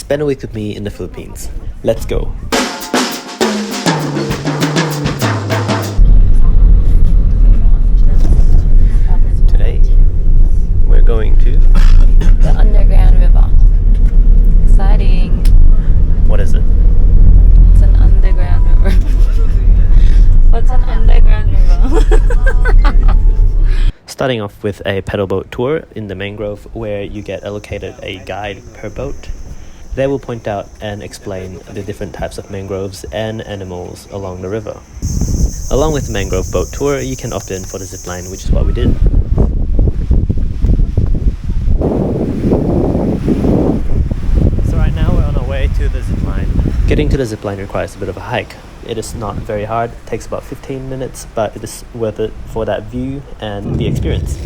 spend a week with me in the Philippines. Let's go! Today, we're going to the underground river. Exciting. What is it? It's an underground river. What's an underground river? Starting off with a pedal boat tour in the Mangrove, where you get allocated a guide per boat. They will point out and explain the different types of mangroves and animals along the river. Along with the Mangrove boat tour, you can opt in for the zipline, which is what we did. So right now we're on our way to the zipline. Getting to the zipline requires a bit of a hike. It is not very hard, it takes about 15 minutes, but it is worth it for that view and the experience.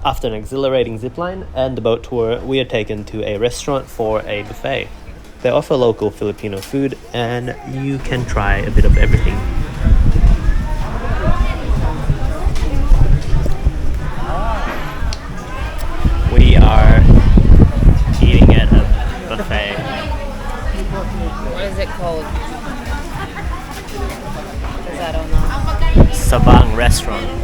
After an exhilarating zipline and the boat tour, we are taken to a restaurant for a buffet. They offer local Filipino food and you can try a bit of everything. We are eating at a buffet. What is it called? Because I don't know. Sabang restaurant.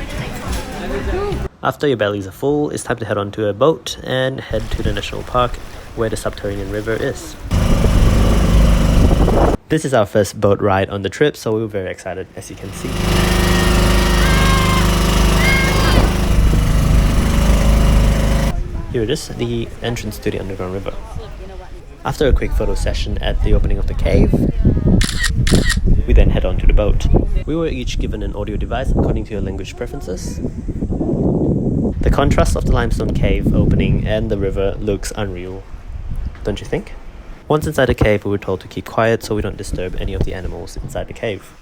After your bellies are full, it's time to head onto a boat and head to the national park where the subterranean river is. This is our first boat ride on the trip, so we were very excited, as you can see. Here it is, the entrance to the underground river. After a quick photo session at the opening of the cave, we then head on to the boat. We were each given an audio device according to your language preferences. The contrast of the limestone cave opening and the river looks unreal, don't you think? Once inside the cave, we were told to keep quiet so we don't disturb any of the animals inside the cave.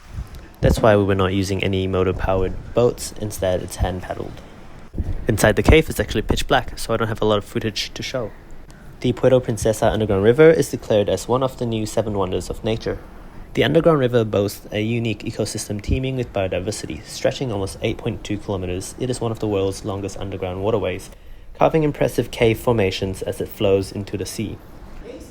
That's why we were not using any motor-powered boats, instead it's hand-paddled. Inside the cave it's actually pitch black, so I don't have a lot of footage to show. The Puerto Princesa underground river is declared as one of the new 7 wonders of nature. The underground river boasts a unique ecosystem teeming with biodiversity. Stretching almost 8.2 kilometers, it is one of the world's longest underground waterways, carving impressive cave formations as it flows into the sea.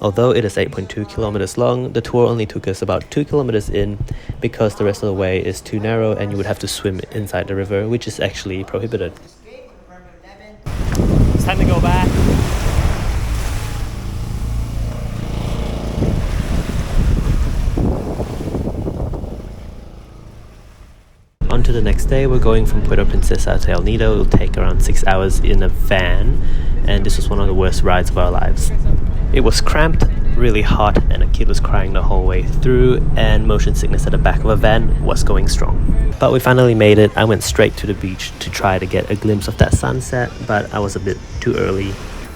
Although it is 8.2 kilometers long, the tour only took us about 2 kilometers in because the rest of the way is too narrow and you would have to swim inside the river, which is actually prohibited. It's time to go back. On to the next day, we're going from Puerto Princesa to El Nido. It'll take around 6 hours in a van, and this was one of the worst rides of our lives. It was cramped, really hot, and a kid was crying the whole way through, and motion sickness at the back of a van was going strong. But we finally made it. I went straight to the beach to try to get a glimpse of that sunset, but I was a bit too early.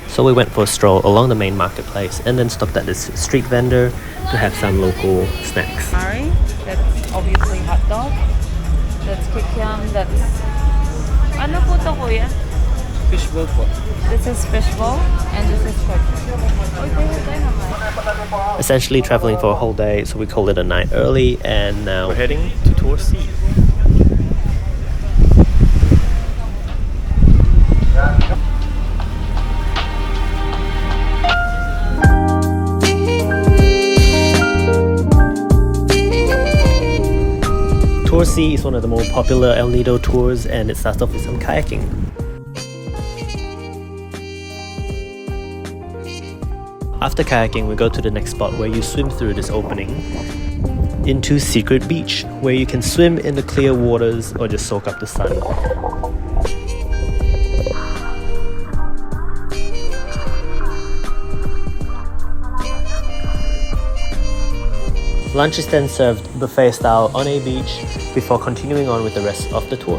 So we went for a stroll along the main marketplace and then stopped at this street vendor to have some local snacks. Sorry, that's obviously hot dog. That's kikiam, that's... Ano po to, kuya? Fishbowl po. This is fishbowl, and this is pork. Essentially traveling for a whole day, so we called it a night early, and now we're heading to Tour C. Tour C is one of the more popular El Nido tours, and it starts off with some kayaking. After kayaking, we go to the next spot where you swim through this opening into Secret Beach, where you can swim in the clear waters or just soak up the sun. Lunch is then served buffet style on a beach before continuing on with the rest of the tour.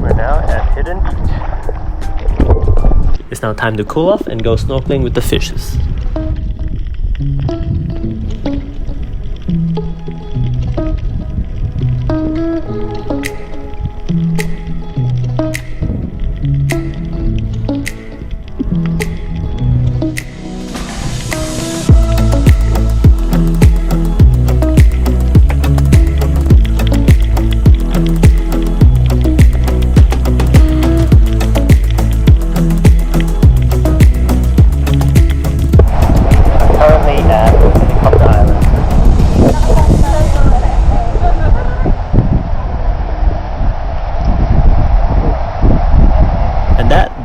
We're now at Hidden Beach. It's now time to cool off and go snorkeling with the fishes.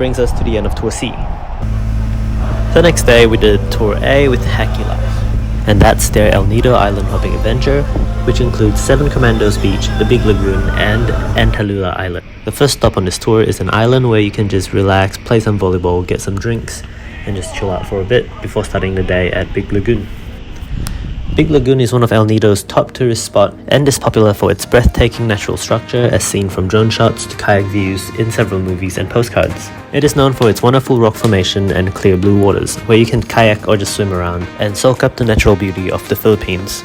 brings us to the end of Tour C. The next day we did Tour A with Hacky Life, and that's their El Nido island hopping adventure, which includes 7 Commandos Beach, the Big Lagoon, and Antalula Island. The first stop on this tour is an island where you can just relax, play some volleyball, get some drinks, and just chill out for a bit before starting the day at Big Lagoon. Big Lagoon is one of El Nido's top tourist spots and is popular for its breathtaking natural structure as seen from drone shots to kayak views in several movies and postcards. It is known for its wonderful rock formation and clear blue waters, where you can kayak or just swim around and soak up the natural beauty of the Philippines.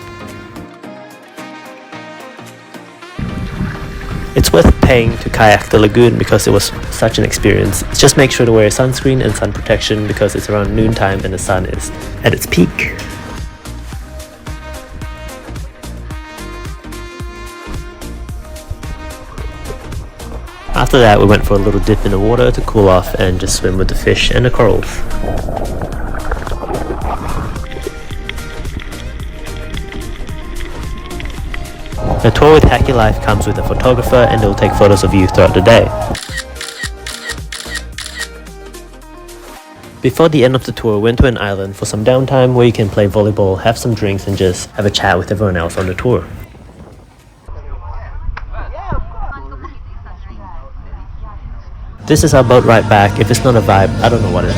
It's worth paying to kayak the lagoon because it was such an experience. Just make sure to wear sunscreen and sun protection because it's around noontime and the sun is at its peak. After that, we went for a little dip in the water to cool off and just swim with the fish and the corals. The tour with Hacky Life comes with a photographer and they'll take photos of you throughout the day. Before the end of the tour, we went to an island for some downtime where you can play volleyball, have some drinks and just have a chat with everyone else on the tour. This is our boat ride back. If it's not a vibe, I don't know what is.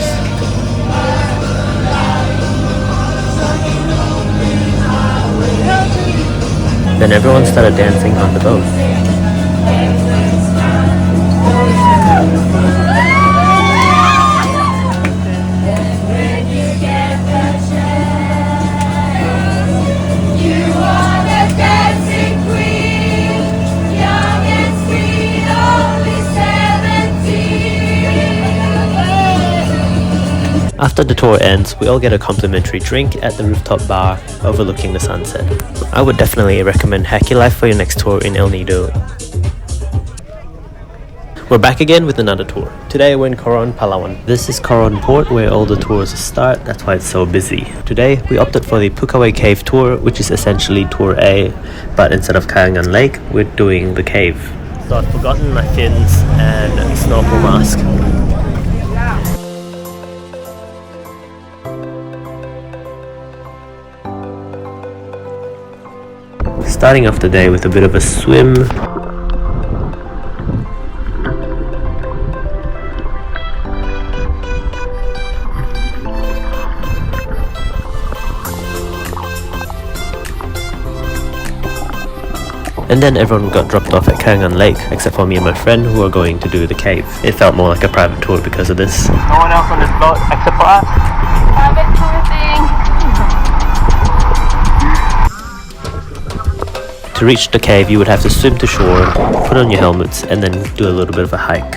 Then everyone started dancing on the boat. After the tour ends, we all get a complimentary drink at the rooftop bar overlooking the sunset. I would definitely recommend Hacky Life for your next tour in El Nido. We're back again with another tour. Today we're in Coron, Palawan. This is Coron Port where all the tours start, that's why it's so busy. Today we opted for the Pukawe Cave tour, which is essentially Tour A, but instead of Kayangan Lake, we're doing the cave. So I've forgotten my fins and snorkel mask. Starting off the day with a bit of a swim. And then everyone got dropped off at Kayangan Lake, except for me and my friend who are going to do the cave. It felt more like a private tour because of this. No one else on this boat except for us. Private tour thing. To reach the cave, you would have to swim to shore, put on your helmets, and then do a little bit of a hike.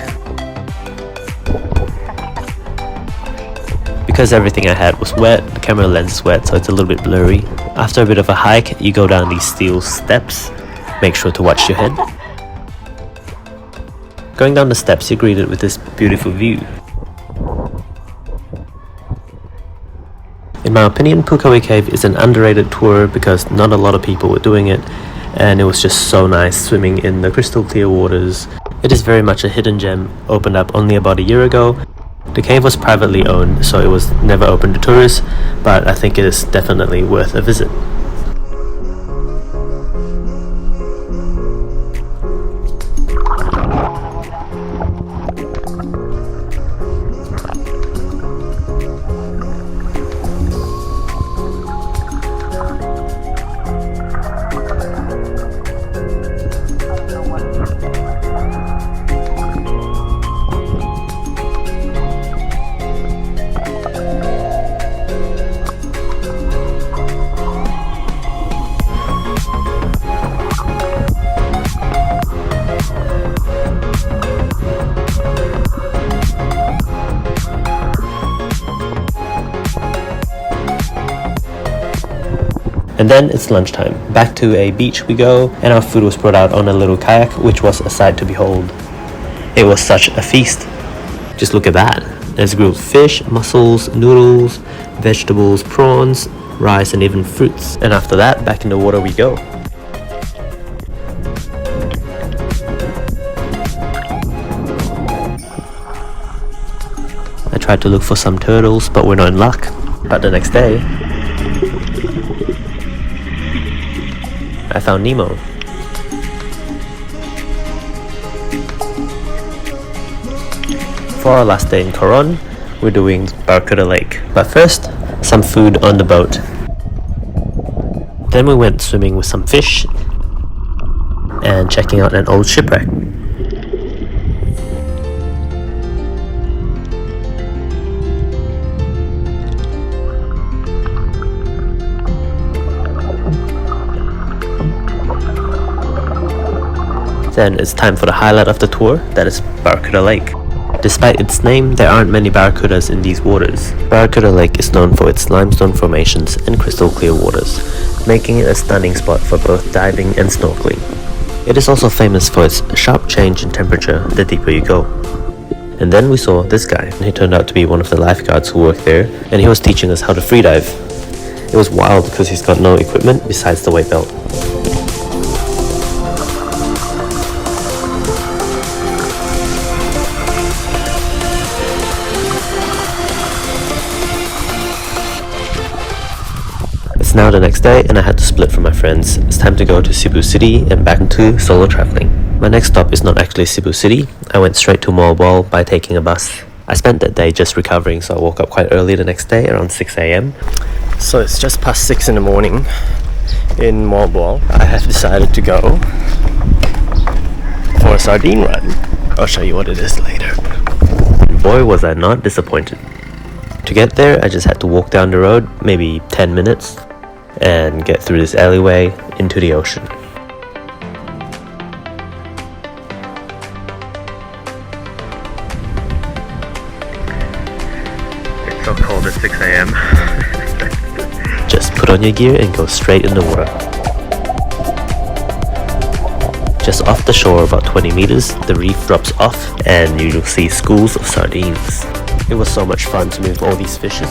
Because everything I had was wet, the camera lens is wet, so it's a little bit blurry. After a bit of a hike, you go down these steel steps. Make sure to watch your head. Going down the steps, you're greeted with this beautiful view. In my opinion, Pukawe Cave is an underrated tour because not a lot of people were doing it. And it was just so nice swimming in the crystal clear waters. It is very much a hidden gem, opened up only about a year ago. The cave was privately owned, so it was never open to tourists, but I think it is definitely worth a visit. And then it's lunchtime. Back to a beach we go, and our food was brought out on a little kayak, which was a sight to behold. It was such a feast. Just look at that. There's grilled fish, mussels, noodles, vegetables, prawns, rice, and even fruits. And after that, back in the water we go. tried to look for some turtles, but we're not in luck. But the next day, I found Nemo. For our last day in Coron, we're doing Barracuda Lake. But first, some food on the boat. Then we went swimming with some fish and checking out an old shipwreck. Then it's time for the highlight of the tour, that is Barracuda Lake. Despite its name, there aren't many barracudas in these waters. Barracuda Lake is known for its limestone formations and crystal clear waters, making it a stunning spot for both diving and snorkeling. It is also famous for its sharp change in temperature the deeper you go. And then we saw this guy, and he turned out to be one of the lifeguards who work there, and he was teaching us how to freedive. It was wild because he's got no equipment besides the weight belt. It's now the next day and I had to split from my friends. It's time to go to Cebu City and back to solo traveling. My next stop is not actually Cebu City. I went straight to Moalboal by taking a bus. I spent that day just recovering, so I woke up quite early the next day, around 6 a.m. So it's just past 6 in the morning in Moalboal. I have decided to go for a sardine run. I'll show you what it is later. Boy, was I not disappointed. To get there, I just had to walk down the road, maybe 10 minutes, and get through this alleyway into the ocean. It's so cold at 6 a.m. Just put on your gear and go straight in the water. Just off the shore, about 20 meters, the reef drops off and you'll see schools of sardines. It was so much fun to move all these fishes.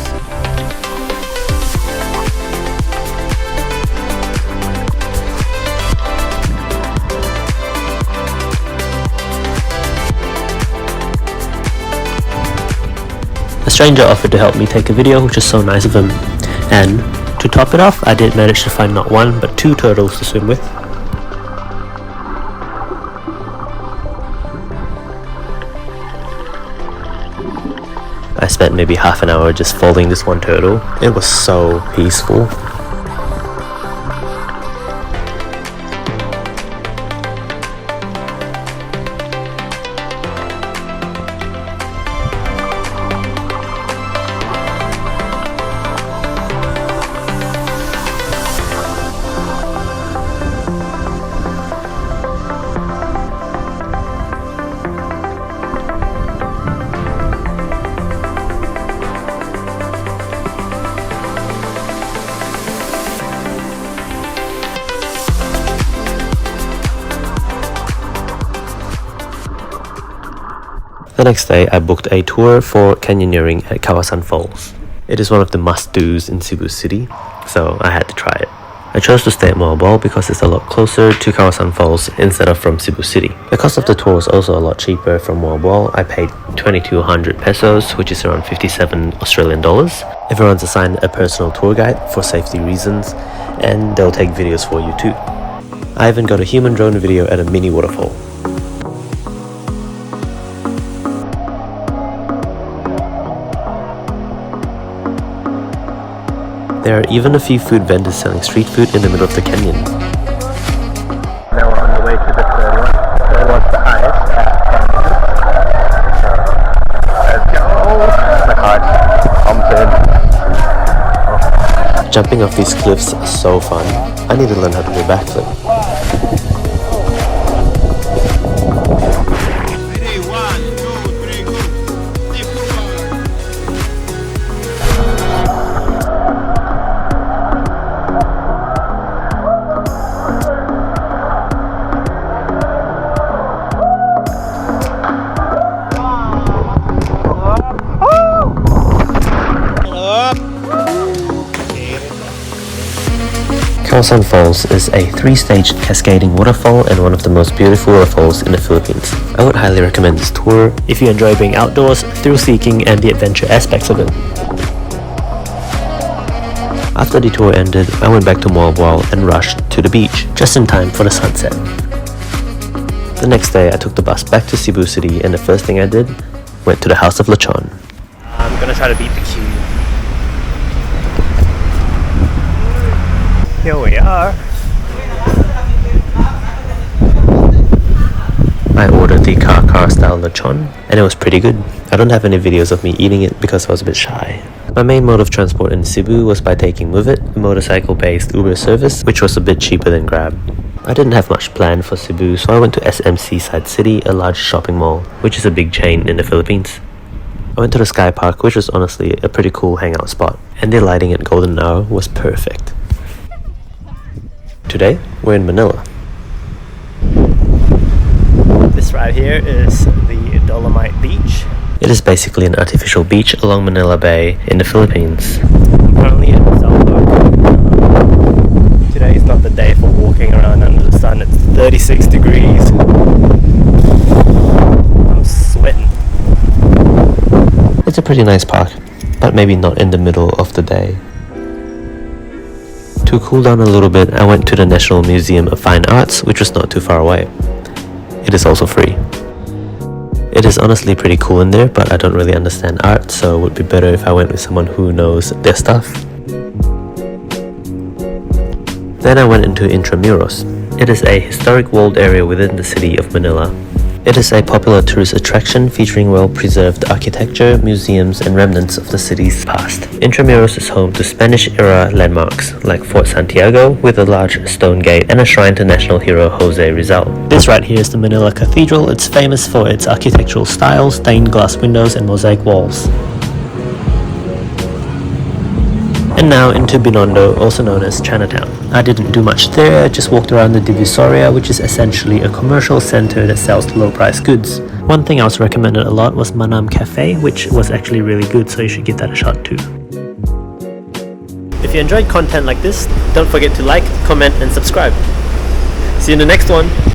A stranger offered to help me take a video, which is so nice of him. And to top it off, I did manage to find not one, but 2 turtles to swim with. I spent maybe half an hour just folding this one turtle. It was so peaceful. The next day, I booked a tour for canyoneering at Kawasan Falls. It is one of the must-dos in Cebu City, so I had to try it. I chose to stay at Moalboal because it's a lot closer to Kawasan Falls instead of from Cebu City. The cost of the tour was also a lot cheaper from Moalboal. I paid 2,200 pesos, which is around 57 Australian dollars. Everyone's assigned a personal tour guide for safety reasons, and they'll take videos for you too. I even got a human drone video at a mini waterfall. There are even a few food vendors selling street food in the middle of the canyon. Now we're on the way to the third one. The third one's the highest at 10 meters. Let's go! My heart pumping. Jumping off these cliffs is so fun. I need to learn how to do a backflip. Kawasan Falls is a 3-stage cascading waterfall and one of the most beautiful waterfalls in the Philippines. I would highly recommend this tour if you enjoy being outdoors, thrill-seeking and the adventure aspects of it. After the tour ended, I went back to Moalboal and rushed to the beach, just in time for the sunset. The next day I took the bus back to Cebu City and the first thing I did, went to the House of Lechon. I'm gonna try to beat the queue. Here we are. I ordered the car style lechon and it was pretty good. I don't have any videos of me eating it because I was a bit shy. My main mode of transport in Cebu was by taking Move It, a motorcycle-based Uber service, which was a bit cheaper than Grab. I didn't have much planned for Cebu, so I went to SMC Sightseeing, a large shopping mall, which is a big chain in the Philippines. I went to the Sky Park, which was honestly a pretty cool hangout spot, and the lighting at golden hour was perfect. Today, we're in Manila. This right here is the Dolomite Beach. It is basically an artificial beach along Manila Bay in the Philippines. I'm currently in Sabang. Today is not the day for walking around under the sun. It's 36 degrees. I'm sweating. It's a pretty nice park, but maybe not in the middle of the day. To cool down a little bit, I went to the National Museum of Fine Arts, which was not too far away. It is also free. It is honestly pretty cool in there, but I don't really understand art, so it would be better if I went with someone who knows their stuff. Then I went into Intramuros. It is a historic walled area within the city of Manila. It is a popular tourist attraction featuring well-preserved architecture, museums, and remnants of the city's past. Intramuros is home to Spanish-era landmarks like Fort Santiago with a large stone gate and a shrine to national hero Jose Rizal. This right here is the Manila Cathedral. It's famous for its architectural style, stained glass windows, and mosaic walls. And now into Binondo, also known as Chinatown. I didn't do much there, I just walked around the Divisoria, which is essentially a commercial center that sells low-priced goods. One thing I was recommended a lot was Manam Cafe, which was actually really good, so you should give that a shot too. If you enjoyed content like this, don't forget to like, comment and subscribe. See you in the next one!